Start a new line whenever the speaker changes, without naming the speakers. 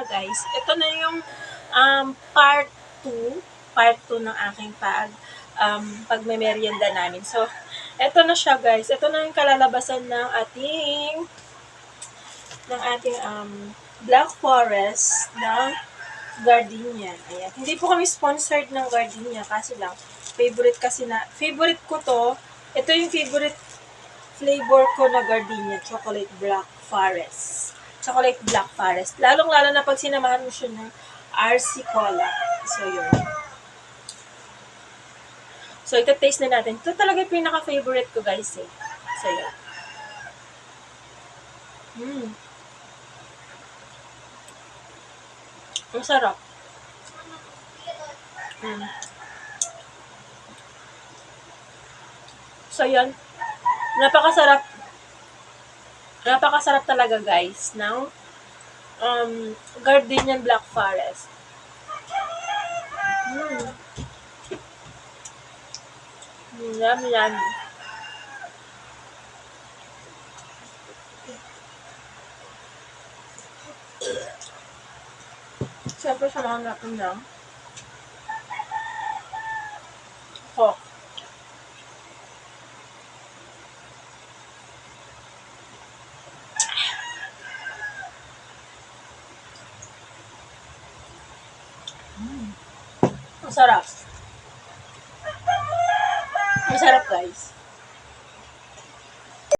nga guys, ito na yung part 2 ng aking pagmemeryenda namin. So, ito na siya guys. Ito na yung kalalabasan ng ating Black Forest na gardenia. Ayan. Hindi po kami sponsored ng gardenia kasi lang favorite ko to. Ito yung favorite flavor ko na gardenia, chocolate black forest. Chocolate black forest. Lalong-lalo na pag sinamahan mo siya ng RC Cola. So, yun. So, ito-taste na natin. Ito talaga yung pinaka-favorite ko, guys, eh. So, yun. Ang sarap. So, yun. Napakasarap. Napakasarap talaga, guys, ng Gardenian Black Forest. Yummy, yummy. Siyempre, samahan natin ng Coke. Masarap. Masarap, guys.